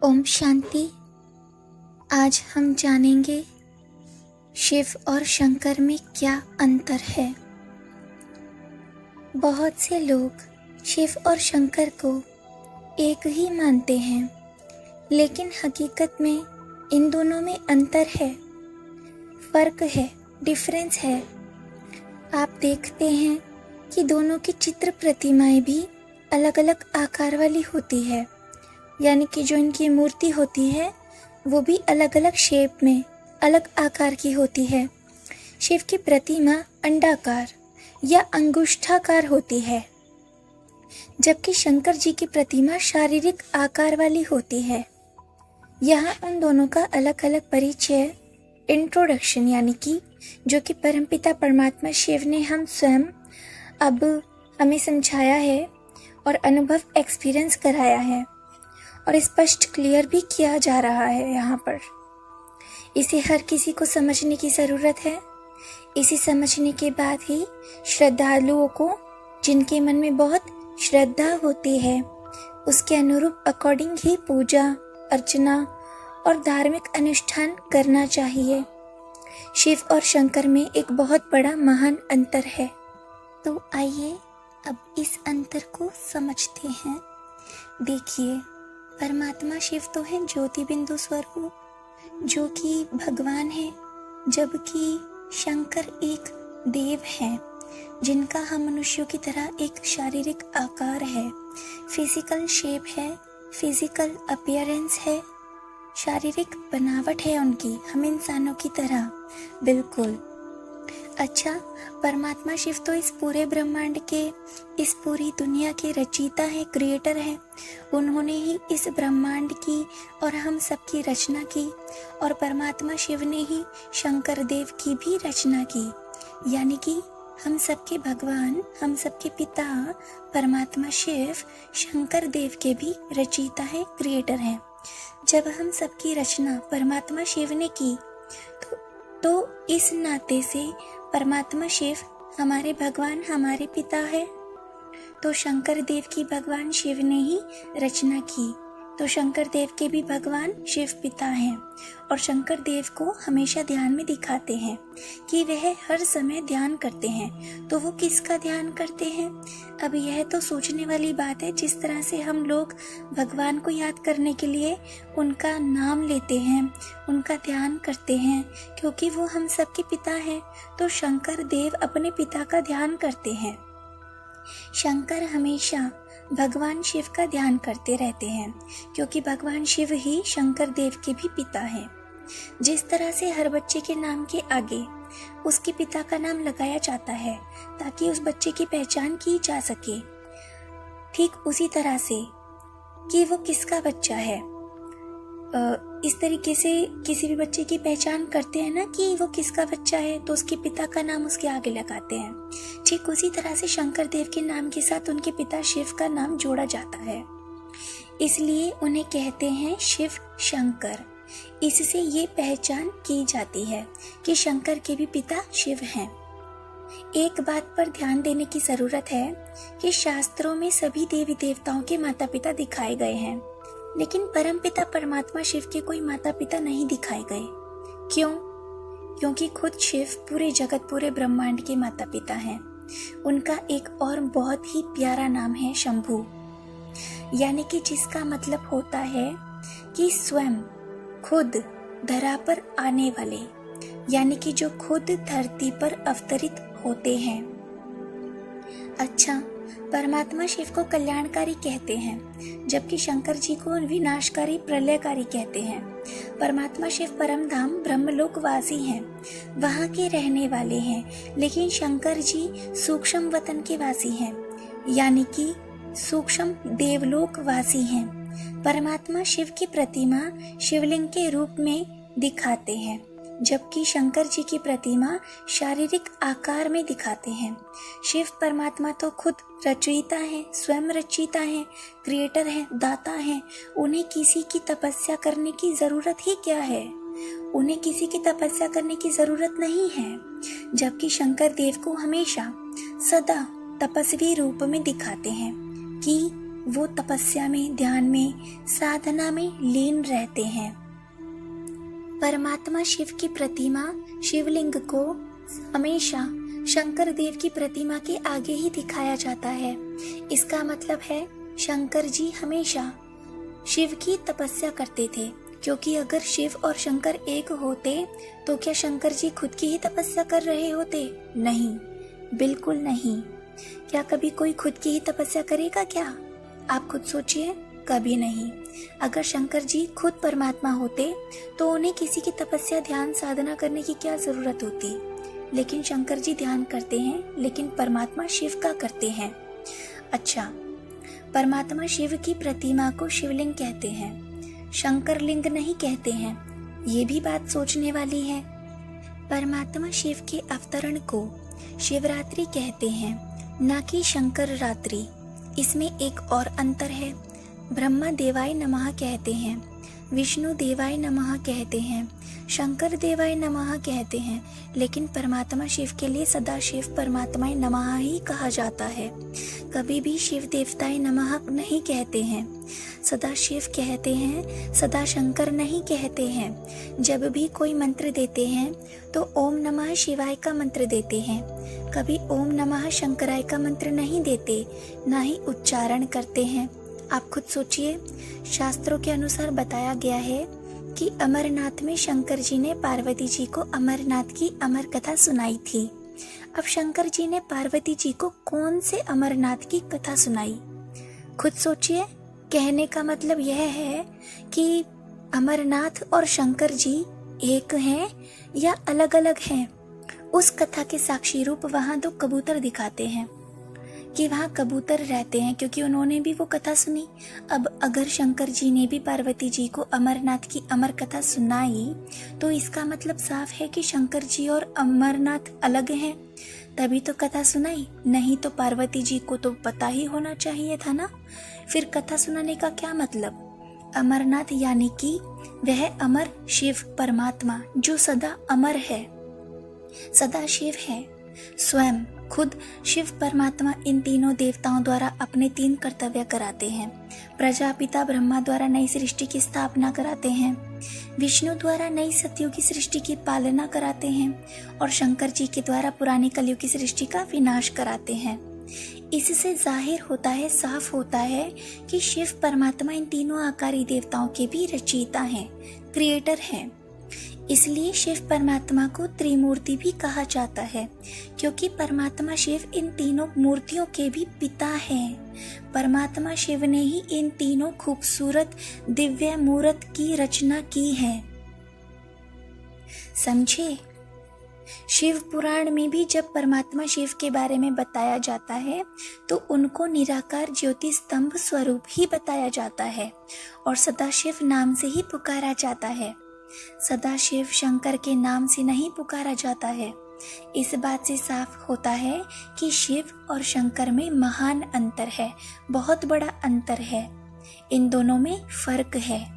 ओम शांति। आज हम जानेंगे शिव और शंकर में क्या अंतर है। बहुत से लोग शिव और शंकर को एक ही मानते हैं, लेकिन हकीकत में इन दोनों में अंतर है, फर्क है, डिफरेंस है। आप देखते हैं कि दोनों की चित्र प्रतिमाएं भी अलग अलग आकार वाली होती है, यानी कि जो इनकी मूर्ति होती है वो भी अलग अलग शेप में, अलग आकार की होती है। शिव की प्रतिमा अंडाकार या अंगुष्ठाकार होती है, जबकि शंकर जी की प्रतिमा शारीरिक आकार वाली होती है। यहाँ उन दोनों का अलग अलग परिचय, इंट्रोडक्शन, यानी कि जो कि परमपिता परमात्मा शिव ने हम स्वयं अब हमें समझाया है और अनुभव एक्सपीरियंस कराया है और स्पष्ट क्लियर भी किया जा रहा है यहाँ पर। इसे हर किसी को समझने की ज़रूरत है। इसे समझने के बाद ही श्रद्धालुओं को, जिनके मन में बहुत श्रद्धा होती है, उसके अनुरूप अकॉर्डिंग ही पूजा अर्चना और धार्मिक अनुष्ठान करना चाहिए। शिव और शंकर में एक बहुत बड़ा महान अंतर है। तो आइए अब इस अंतर को समझते हैं। देखिए, परमात्मा शिव तो है ज्योति बिंदु स्वरूप, जो कि भगवान है, जबकि शंकर एक देव है, जिनका हम मनुष्यों की तरह एक शारीरिक आकार है, फिजिकल शेप है, फिजिकल अपीयरेंस है, शारीरिक बनावट है उनकी, हम इंसानों की तरह बिल्कुल। अच्छा, परमात्मा शिव तो इस पूरे ब्रह्मांड के, इस पूरी दुनिया के रचयिता है, क्रिएटर है। उन्होंने ही इस ब्रह्मांड की और हम सबकी रचना की, और परमात्मा शिव ने ही शंकर देव की भी रचना की, यानी कि हम सबके भगवान, हम सबके पिता परमात्मा शिव शंकर देव के भी रचयिता है, क्रिएटर है। जब हम सबकी रचना परमात्मा शिव ने की तो इस नाते से परमात्मा शिव हमारे भगवान, हमारे पिता है। तो शंकर देव की भगवान शिव ने ही रचना की, तो शंकर देव के भी भगवान शिव पिता हैं, और शंकर देव को हमेशा ध्यान में दिखाते हैं कि वह हर समय ध्यान करते हैं। तो वो किसका ध्यान करते हैं? अब यह तो सोचने वाली बात है। जिस तरह से हम लोग भगवान को याद करने के लिए उनका नाम लेते हैं, उनका ध्यान करते हैं, क्योंकि वो हम सबके पिता हैं, तो शंकर देव अपने पिता का ध्यान करते हैं। शंकर हमेशा भगवान शिव का ध्यान करते रहते हैं, क्योंकि भगवान शिव ही शंकर देव के भी पिता हैं। जिस तरह से हर बच्चे के नाम के आगे उसके पिता का नाम लगाया जाता है ताकि उस बच्चे की पहचान की जा सके, ठीक उसी तरह से कि वो किसका बच्चा है, इस तरीके से किसी भी बच्चे की पहचान करते हैं ना कि वो किसका बच्चा है, तो उसके पिता का नाम उसके आगे लगाते हैं। ठीक उसी तरह से शंकर देव के नाम के साथ उनके पिता शिव का नाम जोड़ा जाता है, इसलिए उन्हें कहते हैं शिव शंकर। इससे ये पहचान की जाती है कि शंकर के भी पिता शिव हैं। एक बात पर ध्यान देने की जरूरत है कि शास्त्रों में सभी देवी देवताओं के माता पिता दिखाए गए हैं, लेकिन परमपिता परमात्मा शिव के कोई माता पिता नहीं दिखाए गए। क्यों? क्योंकि खुद शिव पूरे जगत, पूरे ब्रह्मांड के माता पिता हैं। उनका एक और बहुत ही प्यारा नाम है शंभु, यानी कि जिसका मतलब होता है कि स्वयं, खुद धरा पर आने वाले, यानी कि जो खुद धरती पर अवतरित होते हैं। अच्छा, परमात्मा शिव को कल्याणकारी कहते हैं, जबकि शंकर जी को विनाशकारी, प्रलयकारी कहते हैं। परमात्मा शिव परम धाम ब्रह्मलोक वासी हैं, वहाँ के रहने वाले हैं, लेकिन शंकर जी सूक्ष्म वतन के वासी हैं, यानी कि सूक्ष्म देवलोक वासी हैं। परमात्मा शिव की प्रतिमा शिवलिंग के रूप में दिखाते हैं, जबकि शंकर जी की प्रतिमा शारीरिक आकार में दिखाते हैं। शिव परमात्मा तो खुद रचयिता है, स्वयं रचयिता है, क्रिएटर है, दाता है। उन्हें किसी की तपस्या करने की जरूरत ही क्या है? उन्हें किसी की तपस्या करने की जरूरत नहीं है, जबकि शंकर देव को हमेशा सदा तपस्वी रूप में दिखाते हैं कि वो तपस्या में, ध्यान में, साधना में लीन रहते हैं। परमात्मा शिव की प्रतिमा, शिवलिंग को हमेशा शंकर देव की प्रतिमा के आगे ही दिखाया जाता है। इसका मतलब है शंकर जी हमेशा शिव की तपस्या करते थे, क्योंकि अगर शिव और शंकर एक होते तो क्या शंकर जी खुद की ही तपस्या कर रहे होते? नहीं, बिल्कुल नहीं। क्या कभी कोई खुद की ही तपस्या करेगा क्या? आप खुद सोचिए, कभी नहीं। अगर शंकर जी खुद परमात्मा होते तो उन्हें किसी की तपस्या, ध्यान, साधना करने की क्या जरूरत होती? लेकिन शंकर जी ध्यान करते हैं, लेकिन परमात्मा शिव का करते हैं। अच्छा, परमात्मा शिव की प्रतिमा को शिवलिंग कहते हैं, शंकर लिंग नहीं कहते हैं। ये भी बात सोचने वाली है। परमात्मा शिव के अवतरण को शिवरात्रि कहते हैं, ना कि शंकर रात्रि। इसमें एक और अंतर है। ब्रह्मा देवाय नमः कहते हैं, विष्णु देवाय नमः कहते हैं, शंकर देवाय नमः कहते हैं, लेकिन परमात्मा शिव के लिए सदा शिव परमात्माय नमः ही कहा जाता है। कभी भी शिव देवताय नमः नहीं कहते हैं, सदा शिव कहते हैं, सदा शंकर नहीं कहते हैं। जब भी कोई मंत्र देते हैं तो ओम नमः शिवाय का मंत्र देते हैं, कभी ओम नमः शंकराय का मंत्र नहीं देते, ना ही उच्चारण करते हैं। आप खुद सोचिए, शास्त्रों के अनुसार बताया गया है कि अमरनाथ में शंकर जी ने पार्वती जी को अमरनाथ की अमर कथा सुनाई थी। अब शंकर जी ने पार्वती जी को कौन से अमरनाथ की कथा सुनाई? खुद सोचिए। कहने का मतलब यह है कि अमरनाथ और शंकर जी एक हैं या अलग अलग हैं। उस कथा के साक्षी रूप वहां दो कबूतर दिखाते हैं कि वहाँ कबूतर रहते हैं, क्योंकि उन्होंने भी वो कथा सुनी। अब अगर शंकर जी ने भी पार्वती जी को अमरनाथ की अमर कथा सुनाई तो इसका मतलब साफ है कि शंकर जी और अमरनाथ अलग हैं, तभी तो कथा सुनाई। नहीं तो पार्वती जी को तो पता ही होना चाहिए था ना। फिर कथा सुनाने का क्या मतलब? अमरनाथ यानी कि वह अमर शिव परमात्मा जो सदा अमर है, सदा शिव है। स्वयं खुद शिव परमात्मा इन तीनों देवताओं द्वारा अपने 3 कर्तव्य कराते हैं। प्रजापिता ब्रह्मा द्वारा नई सृष्टि की स्थापना कराते हैं, विष्णु द्वारा नई सत्युग की सृष्टि की पालना कराते हैं और शंकर जी के द्वारा पुरानी कलयुग की सृष्टि का विनाश कराते हैं। इससे जाहिर होता है, साफ होता है कि शिव परमात्मा इन तीनों आकारी देवताओं के भी रचयिता हैं, क्रिएटर हैं। इसलिए शिव परमात्मा को त्रिमूर्ति भी कहा जाता है, क्योंकि परमात्मा शिव इन तीनों मूर्तियों के भी पिता हैं। परमात्मा शिव ने ही इन तीनों खूबसूरत दिव्य मूर्त की रचना की है। समझे? शिव पुराण में भी जब परमात्मा शिव के बारे में बताया जाता है तो उनको निराकार ज्योति स्तंभ स्वरूप ही बताया जाता है और सदाशिव नाम से ही पुकारा जाता है। सदाशिव शंकर के नाम से नहीं पुकारा जाता है। इस बात से साफ होता है कि शिव और शंकर में महान अंतर है, बहुत बड़ा अंतर है। इन दोनों में फर्क है।